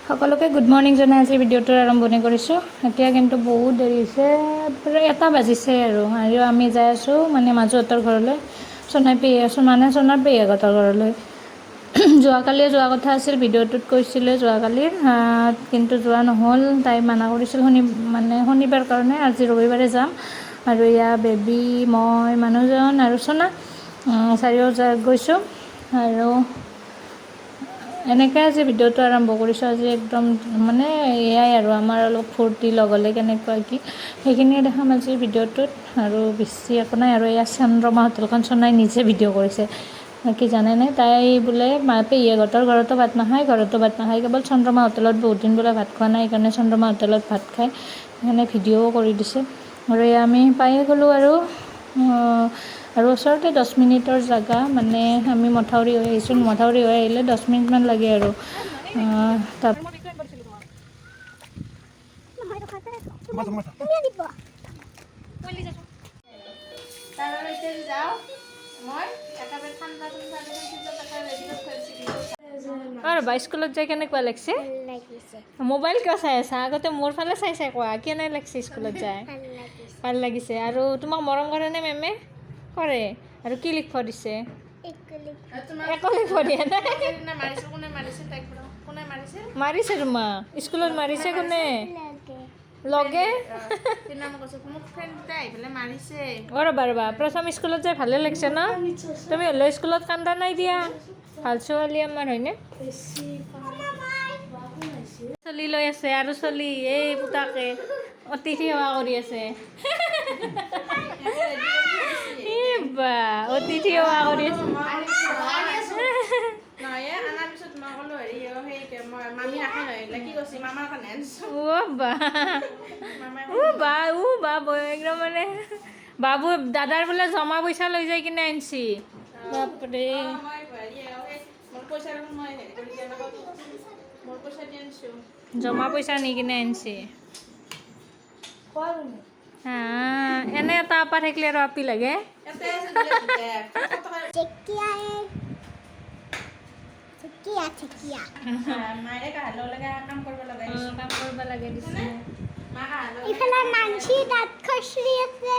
সকলোকে good morning জনাই আজি ভিডিঅ'টোৰ আৰম্ভণি কৰিছোঁ। এতিয়া কিন্তু বহুত দেৰি হৈছে, প্ৰায় 1টা বাজিছে আৰু আমি যাই আছোঁ মানে মাজুহঁতৰ ঘৰলৈ, সোণাই পেহীহঁতৰ ঘৰলৈ। যোৱাকালিয়ে যোৱা কথা আছিল, ভিডিঅ'টোত কৈছিলে যোৱাকালিৰ, কিন্তু যোৱা নহ'ল। তাই মানা কৰিছিল শনিবাৰ কাৰণে। আজি ৰবিবাৰে যাম আৰু বেবী, মই, মানুহজন আৰু সোণা চাৰিও গৈছোঁ আৰু এনেকৈ আজি ভিডিঅ'টো আৰম্ভ কৰিছোঁ। আজি একদম এয়াই আৰু আমাৰ অলপ ফূৰ্তি লগলে কেনেকুৱা কি সেইখিনিয়ে দেখাম আজি ভিডিঅ'টোত, আৰু বেছি একো নাই। আৰু চন্দ্ৰমা হোটেলখন সোণাই নিজে ভিডিঅ' কৰিছে। কি জানেনে, তাই বোলে পেহীহঁতৰ ঘৰতো ভাত নাখায়, কেৱল চন্দ্ৰমা হোটেলত বহুত দিন বোলে ভাত খোৱা নাই, সেইকাৰণে চন্দ্ৰমা হোটেলত ভাত খায়, সেইকাৰণে ভিডিঅ'ও কৰি দিছে। আৰু আমি পায়ে গ'লোঁ আৰু ওচৰতে 10 মিনিটৰ জেগা, আমি মঠাউৰি হৈ আহিছোঁ। মঠাউৰি হৈ আহিলে 10 মিনিটমান লাগে আৰু স্কুলত যাই কেনেকুৱা লাগিছে? মোবাইল কিয় চাই আছা? আগতে মোৰ ফালে চাই কোৱা কেনে লাগিছে স্কুলত যাই? ভাল লাগিছে। আৰু তোমাক মৰম কৰেনে মেমে? কৰে। আৰু কি লিখিব দিছে? একো লিখিব দিয়া নাই। মাৰিছে তোমাক? স্কুলত মাৰিছে কোনে? লগে ৰ'বা প্ৰথম স্কুলত যাই ভালে লাগিছে ন? তুমি হ'লেও স্কুলত কান্দা নাই দিয়া, ভাল ছোৱালী আমাৰ, হয়নে? চলি লৈ আছে আৰু চলি এই পুতাকে অতিথি সেৱা কৰি আছে। অতিথি সেৱা কৰি আছে। বাবু দাদাৰ বোলে জমা পইচা লৈ যাই কিনে আনছি। বাপৰে, জমা পইচা নি কিনে আনছি। এনে এটা আপা থাকিলে আৰু আপি লাগে। কাম কৰিব লাগে দিছে। ইফালে মানসি দাঁত খচৰি আছে,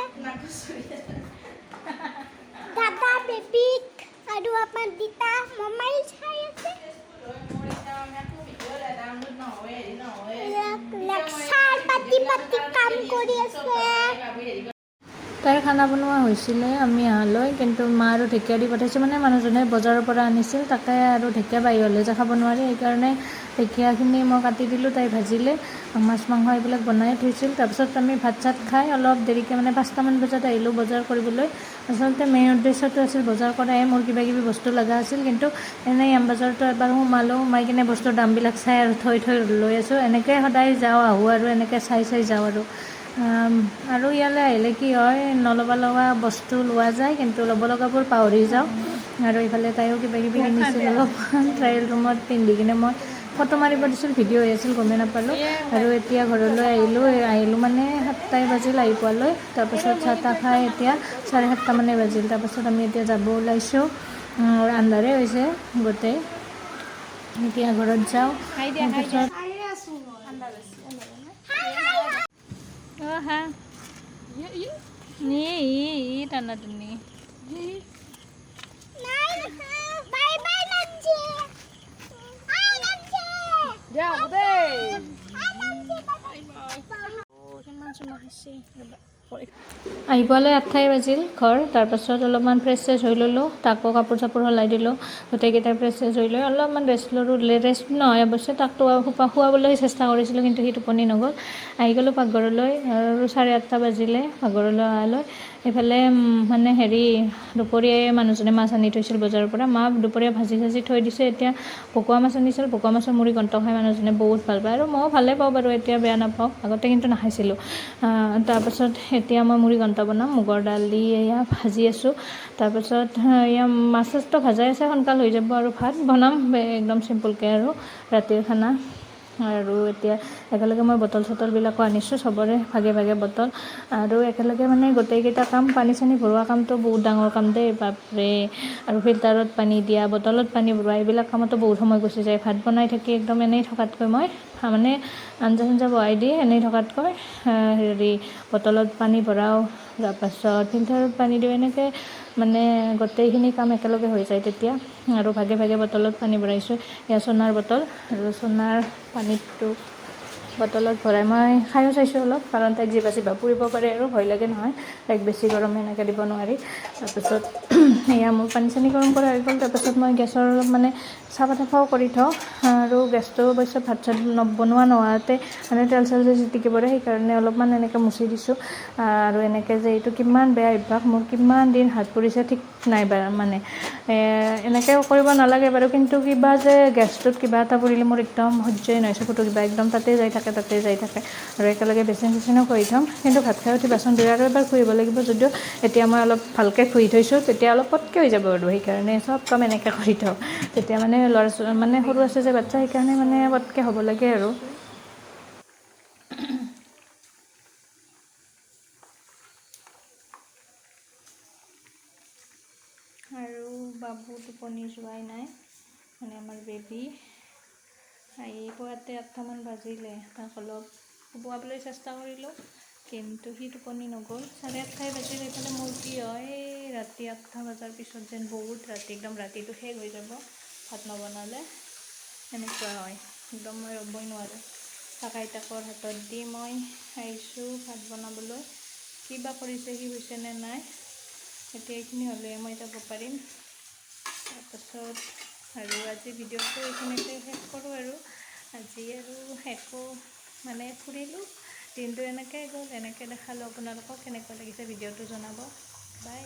দাদা বেবিক আৰু আমাৰ দিতা মোবাইল চাই আছে। লেকচাৰ পাতি কাম কৰি আছে। তাইৰ খানা বনোৱা হৈছিলে আমি অহালৈ, কিন্তু মা আৰু ঢেকীয়া দি পঠাইছে। মানুহজনে বজাৰৰ পৰা আনিছিল, তাকে আৰু ঢেকীয়া বাহিৰ হ'লে যে খাব নোৱাৰি, সেইকাৰণে ঢেকীয়াখিনি মই কাটি দিলোঁ, তাই ভাজিলে। মাছ মাংস এইবিলাক বনাই থৈছিল। তাৰপিছত আমি ভাত চাত খাই অলপ দেৰিকৈ 5টামান বজাত আহিলোঁ বজাৰ কৰিবলৈ। আচলতে মেইন উদ্দেশ্যটো আছিল বজাৰ কৰাই, মোৰ কিবাকিবি বস্তু লগা আছিল, কিন্তু এনেই বজাৰটো এবাৰ সোমাই কিনে বস্তুৰ দামবিলাক চাই আৰু থৈ লৈ আছোঁ। এনেকৈ সদায় যাওঁ আহোঁ আৰু এনেকৈ চাই যাওঁ আৰু ইয়ালৈ আহিলে কি হয়, নল'ব লগা বস্তু লোৱা যায়, কিন্তু ল'ব লগাবোৰ পাহৰি যাওঁ। আৰু ইফালে তাইও কিবাকিবি কিনিছিল অলপ, ট্ৰায়েল ৰুমত পিন্ধি কিনে মই ফটো মাৰিব দিছিল, ভিডিঅ' হৈ আছিল, গমেই নাপালোঁ। আৰু এতিয়া ঘৰলৈ আহিলোঁ 7টাই বাজিল আহি পোৱালৈ। তাৰপাছত চাহ তাহ খাই এতিয়া 7:30 বাজিল। তাৰপাছত আমি এতিয়া যাব ওলাইছোঁ, আন্ধাৰে হৈছে গোটেই। এতিয়া ঘৰত যাওঁ। টানাটুনি বাই বাই নানজি। আহি পোৱালৈ 8টাই বাজিল ঘৰ। তাৰপাছত অলপমান ফ্ৰেছ হৈ ল'লোঁ, তাকো কাপোৰ চাপোৰ সলাই দিলোঁ, গোটেইকেইটাই ফ্ৰেছ হৈ লৈ অলপমান ৰেষ্ট ল'লোঁ। ৰেষ্ট নহয় অৱশ্যে, তাকতো শুৱাবলৈ চেষ্টা কৰিছিলোঁ, কিন্তু সি টোপনি নগ'ল। আহি গ'লোঁ পাকঘৰলৈ আৰু 8:30 বাজিলে পাকঘৰলৈ অহালৈ। এইফালে দুপৰীয়াই মানুহজনে মাছ আনি থৈছিল বজাৰৰ পৰা। মা দুপৰীয়া ভাজি থৈ দিছে। এতিয়া ভকুৱা মাছ আনিছিল, ভকুৱা মাছৰ মুড়ি ঘণ্ট খাই মানুহজনে বহুত ভাল পায়, আৰু ময়ো ভালেই পাওঁ বাৰু, এতিয়া বেয়া নাপাওঁ। আগতে কিন্তু নাখাইছিলোঁ। তাৰপাছত এতিয়া মই মুড়ি ঘণ্ট বনাম, মুগৰ দালি ভাজি আছোঁ। তাৰপাছত মাছ চাছটো ভাজাই আছে, সোনকাল হৈ যাব। আৰু ভাত বনাম একদম চিম্পুলকৈ আৰু ৰাতিৰ খানা। আৰু এতিয়া একেলগে মই বটল চটলবিলাকো আনিছোঁ, চবৰে ভাগে ভাগে বটল। আৰু একেলগে মানে গোটেইকেইটা কাম, পানী চানী ভৰোৱা কামটো বহুত ডাঙৰ কাম দেই, বাপৰে। আৰু ফিল্টাৰত পানী দিয়া, বটলত পানী ভৰোৱা, এইবিলাক কামতো বহুত সময় গুচি যায়। ভাত বনাই থাকি একদম এনেই থকাতকৈ মই মানে আঞ্জা চাঞ্জা বহাই দি এনেই থকাতকৈ বটলত পানী ভৰাওঁ, তাৰপাছত ফিল্টাৰত পানী দিওঁ, এনেকৈ মানে গোটেইখিনি কাম একেলগে হৈ যায় তেতিয়া। আৰু ভাগে ভাগে বটলত পানী ভৰাইছোঁ। এয়া সোণাৰ বটল, আৰু সোণাৰ পানীটো বটলত ভৰাই মই খায়ো চাইছোঁ অলপ, কাৰণ তাইক জিভা চিভা পুৰিব পাৰে আৰু ভয় লাগে নহয়, তাইক বেছি গৰম এনেকৈ দিব নোৱাৰি। তাৰপাছত এয়া মোৰ পানী চানী গৰম কৰা হৈ গ'ল। তাৰপাছত মই গেছৰ অলপ মানে চাফা তাফাও কৰি থওঁ, আৰু গেছটো অৱশ্যে ভাত চাত বনোৱা নোহোৱাতে মানে তেল চেল যে চিটিকি পৰে, সেইকাৰণে অলপমান এনেকৈ মুচি দিছোঁ। আৰু এনেকৈ যে এইটো কিমান বেয়া অভ্যাস, মোৰ কিমান দিন হাত পুৰিছে ঠিক নাই মানে এনেকৈ কৰিব নালাগে বাৰু, কিন্তু কিবা যে গেছটোত কিবা এটা পৰিলে মোৰ একদম সহ্যই নহয়, চকুটো কিবা একদম তাতেই যাই থাকে আৰু একেলগে বেচিন চেচিনো ঘঁহি থ'ম, কিন্তু ভাত খাই উঠি বাচন ধুই আৰু এবাৰ ঘঁহিব লাগিব। যদিও এতিয়া মই অলপ ভালকৈ ঘঁহি থৈছোঁ, তেতিয়া অলপ পটকৈ হৈ যাব আৰু সেইকাৰণে চব কাম এনেকৈ কৰি থওঁ। তেতিয়া মানে ল'ৰা মানে সৰু আছে যে বাচ্ছা, সেইকাৰণে মানে পটকৈ হ'ব লাগে আৰু। আৰু বাবু টোপনি যোৱাই নাই, মানে আমাৰ বেবী আহি পোৱাতে 8টামান বাজিলে। তাক অলপ শুবুৱাবলৈ চেষ্টা কৰিলোঁ, কিন্তু সি টোপনি নগ'ল। 8:30 বাজিল। এইফালে মোৰ কি হয়, ৰাতি 8টা বজাৰ পিছত যেন বহুত ৰাতি, একদম ৰাতিটো শেষ হৈ যাব ভাত নবনালে, এনেকুৱা হয়। একদম মই ৰ'বই নোৱাৰোঁ। তাক আইতাকৰ হাতত দি মই আহিছোঁ ভাত বনাবলৈ। কিবা কৰিছে, কি হৈছে নে নাই, এতিয়া এইখিনি হ'লে মই যাব পাৰিম। তাৰপাছত আৰু আজি ভিডিঅ'টো এইখিনিতে শেষ কৰোঁ আৰু। আজি আৰু একো মানে ফুৰিলোঁ, দিনটো এনেকৈ গ'ল, এনেকৈ দেখালোঁ আপোনালোকক। কেনেকুৱা লাগিছে ভিডিঅ'টো জনাব। বাই।